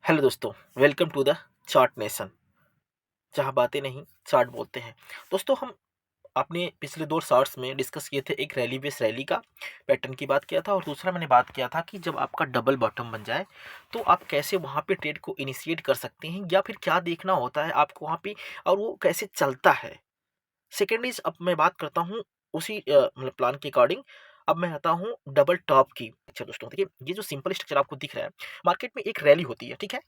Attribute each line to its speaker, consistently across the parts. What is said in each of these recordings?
Speaker 1: Hello दोस्तों, welcome to the chart nation, जहाँ बातें नहीं चार्ट बोलते हैं। दोस्तों, हम अपने पिछले 2 शॉर्ट्स में डिस्कस किए थे, एक रैली बेस रैली का पैटर्न की बात किया था और दूसरा मैंने बात किया था कि जब आपका डबल बॉटम बन जाए तो आप कैसे वहाँ पे ट्रेड को इनिशिएट कर सकते हैं या फिर क्या देखना होता है आपको वहाँ पे और वो कैसे चलता है। सेकेंड इज़, अब मैं बात करता हूँ उसी मतलब प्लान के अकॉर्डिंग। अब मैं आता हूँ डबल टॉप की। अच्छा दोस्तों, देखिए ये जो सिंपल स्ट्रक्चर आपको दिख रहा है, मार्केट में एक रैली होती है, ठीक है?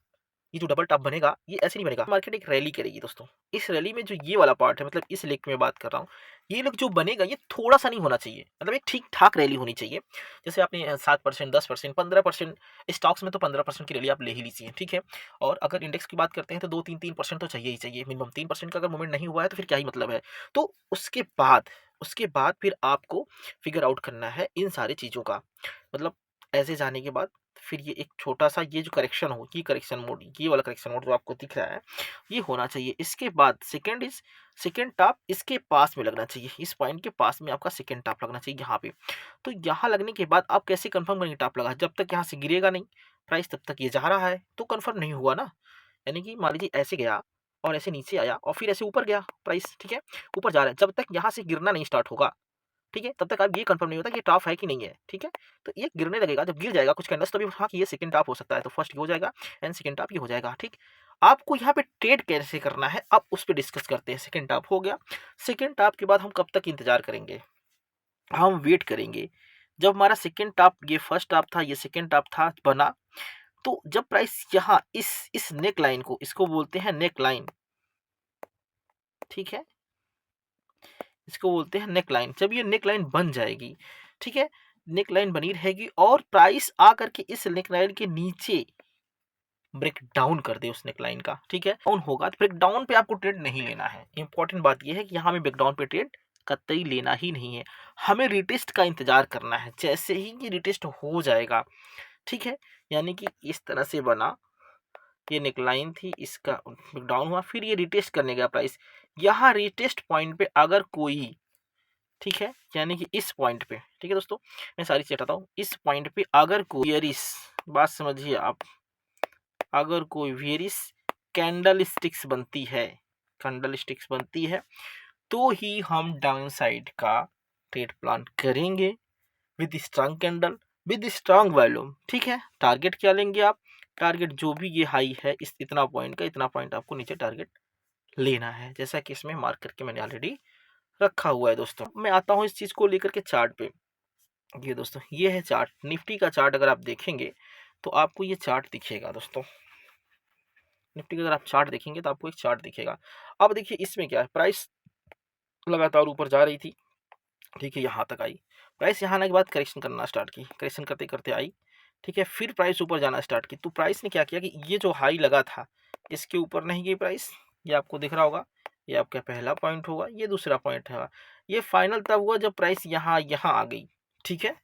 Speaker 1: ये जो डबल टॉप बनेगा, ये ऐसे नहीं बनेगा, मार्केट एक रैली करेगी दोस्तों। इस रैली में जो ये वाला पार्ट है, मतलब इस लेग में बात कर रहा हूँ, ये लोग जो बनेगा ये थोड़ा-सा नहीं होना चाहिए, मतलब एक ठीक-ठाक रैली होनी चाहिए। जैसे आपने 7%, 10%, 15%, स्टॉक्स में तो 15% की रैली आप ले ही लीजिए, ठीक है? और अगर इंडेक्स की बात करते हैं तो 2-3% तो चाहिए ही चाहिए, मिनिमम 3% का अगर मूवमेंट नहीं हुआ है तो फिर क्या ही मतलब है। तो उसके बाद फिर आपको फिगर आउट करना है इन सारी चीज़ों का। मतलब ऐसे जाने के बाद फिर ये एक छोटा-सा ये जो करेक्शन हो, ये करेक्शन मोड, ये वाला करेक्शन मोड जो आपको दिख रहा है, ये होना चाहिए। इसके बाद सेकंड टॉप इसके पास में लगना चाहिए। इस पॉइंट के पास में आपका सेकंड टॉप लगना चाहिए यहाँ पे। तो यहाँ लगने के बाद आप कैसे कंफर्म करेंगे टॉप लगा है? जब तक यहाँ से गिरेगा नहीं प्राइस, तब तक ये जा रहा है, तो कंफर्म नहीं हुआ ना। यानी कि मान लीजिए ऐसे गया और ऐसे नीचे आया और फिर ऐसे ऊपर गया प्राइस, ठीक है? ऊपर जा रहा है, जब तक यहाँ से गिरना नहीं स्टार्ट होगा, ठीक है? तब तक आप ये कंफर्म नहीं होता कि ये टॉप है कि नहीं है, ठीक है? तो ये गिरने लगेगा, जब गिर जाएगा कुछ कैंडल्स, तभी हाँ कि ये सेकंड टॉप हो सकता है, तो फर्स्ट ये हो जाएगा एंड सेकंड टॉप ये हो जाएगा, ठीक? आपको यहाँ पे ट्रेड कैसे करना है, अब उस पे डिस्कस करते हैं। सेकंड टॉप हो गया, सेकंड टॉप के बाद हम कब तक इंतज़ार करेंगे? हम वेट करेंगे। जब हमारा सेकंड टॉप, ये फर्स्ट टॉप था, ये सेकंड टॉप था, बना, तो जब प्राइस यहाँ इस नेक लाइन को, इसको बोलते हैं नेक लाइन, ठीक है? इसको बोलते हैं नेक लाइन। जब ये नेक लाइन बन जाएगी, ठीक है? नेक लाइन बनी रहेगी और प्राइस आकर के इस नेक लाइन के नीचे ब्रेक डाउन कर दे उस नेक लाइन का, ठीक है? डाउन होगा तो ब्रेक डाउन पे आपको ट्रेड नहीं लेना है। इंपॉर्टेंट बात ये है कि यहाँ में ब्रेक डाउन पे ट्रेड कतई लेना ही नहीं है। हमें रिटेस्ट का इंतजार करना है। जैसे ही ये रिटेस्ट हो जाएगा, ठीक है? यानी कि इस तरह से बना, ये नेकलाइन थी, इसका ब्रेक डाउन हुआ, फिर ये रिटेस्ट करने गया प्राइस। यहाँ रिटेस्ट पॉइंट पे अगर कोई, ठीक है, यानी कि इस पॉइंट पे, ठीक है दोस्तों, मैं सारी चीज़ हटाता हूँ। इस पॉइंट पे अगर कोई बेयरिश, बात समझिए आप, अगर कोई बेयरिश कैंडल स्टिक्स बनती है तो ही हम डाउन साइड का ट्रेड प्लान करेंगे with strong candle, with strong volume, ठीक है? टारगेट क्या लेंगे आप? टारगेट जो भी ये हाई है, इस इतना पॉइंट का, इतना पॉइंट आपको नीचे टारगेट लेना है, जैसा कि इसमें मार्क करके मैंने ऑलरेडी रखा हुआ है दोस्तों। मैं आता हूँ इस चीज़ को लेकर के चार्ट पे। ये दोस्तों, ये है चार्ट, निफ्टी का चार्ट। अगर आप देखेंगे तो आपको ये चार्ट दिखेगा दोस्तों। निफ्टी का अगर आप चार्ट देखेंगे तो आपको एक चार्ट दिखेगा। अब देखिए इसमें क्या है, प्राइस लगातार ऊपर जा रही थी, ठीक है? यहाँ तक आई प्राइस, यहाँ आने के बाद करेक्शन करना स्टार्ट की, करेक्शन करते करते आई, ठीक है? फिर प्राइस ऊपर जाना स्टार्ट की, तो प्राइस ने क्या किया कि ये जो हाई लगा था इसके ऊपर नहीं गई प्राइस। ये आपको दिख रहा होगा, ये आपका पहला पॉइंट होगा, ये दूसरा पॉइंट है। ये फाइनल तब हुआ जब प्राइस यहाँ यहाँ आ गई, ठीक है?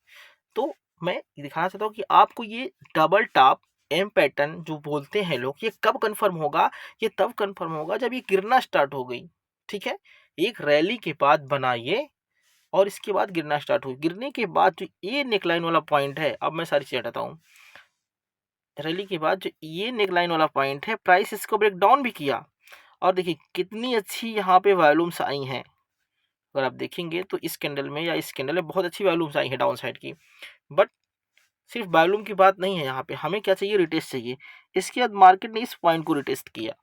Speaker 1: तो मैं दिखाना चाहता हूँ कि आपको ये डबल टॉप एम पैटर्न जो बोलते हैं लोग, ये कब कंफर्म होगा? ये तब कंफर्म होगा जब ये गिरना स्टार्ट हो गई, ठीक है? एक रैली के बाद बना ये और इसके बाद गिरना स्टार्ट हुई। गिरने के बाद जो ये नेकलाइन वाला पॉइंट है, अब मैं सारी चीज़ हटाता हूँ। रैली के बाद जो ये नेकलाइन वाला पॉइंट है, प्राइस इसको ब्रेक डाउन भी किया और देखिए कितनी अच्छी यहाँ पे वॉल्यूम्स आई हैं। अगर आप देखेंगे तो इस कैंडल में या इस कैंडल में बहुत अच्छी वॉल्यूम्स आई हैं डाउन साइड की। बट सिर्फ वॉल्यूम की बात नहीं है यहाँ पे, हमें क्या चाहिए? रिटेस्ट चाहिए। इसके बाद मार्केट ने इस पॉइंट को रिटेस्ट किया,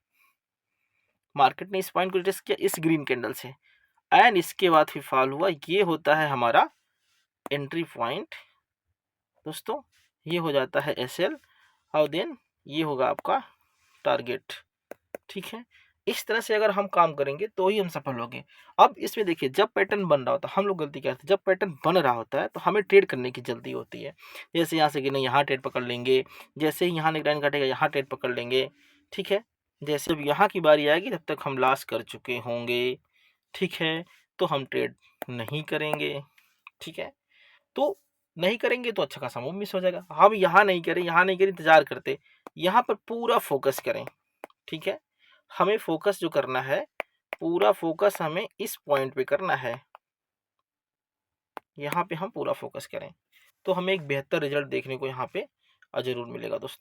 Speaker 1: मार्केट ने इस पॉइंट को रिटेस्ट किया इस ग्रीन कैंडल से, एंड इसके बाद फिर फॉल हुआ। ये होता है हमारा एंट्री पॉइंट दोस्तों, ये हो जाता है एसएल और देन ये होगा आपका टारगेट, ठीक है? इस तरह से अगर हम काम करेंगे तो ही हम सफल होंगे। अब इसमें देखिए, जब पैटर्न बन रहा होता है, हम लोग गलती क्या करते हैं, जब पैटर्न बन रहा होता है तो हमें ट्रेड करने की जल्दी होती है। जैसे यहाँ से गिरना, यहाँ ट्रेड पकड़ लेंगे, जैसे ही यहाँ नेकलाइन काटेगा यहाँ ट्रेड पकड़ लेंगे, ठीक है? जैसे जब यहाँ की बारी आएगी तब तक हम लॉस कर चुके होंगे, ठीक है? तो हम ट्रेड नहीं करेंगे, ठीक है? तो नहीं करेंगे तो अच्छा खासा मूव मिस हो जाएगा। हम यहाँ नहीं करें, यहाँ नहीं करें, इंतजार करते, यहाँ पर पूरा फोकस करें, ठीक है? हमें फोकस जो करना है, पूरा फोकस हमें इस पॉइंट पे करना है, यहाँ पे हम पूरा फोकस करें तो हमें एक बेहतर रिजल्ट देखने को यहाँ पे जरूर मिलेगा दोस्तों।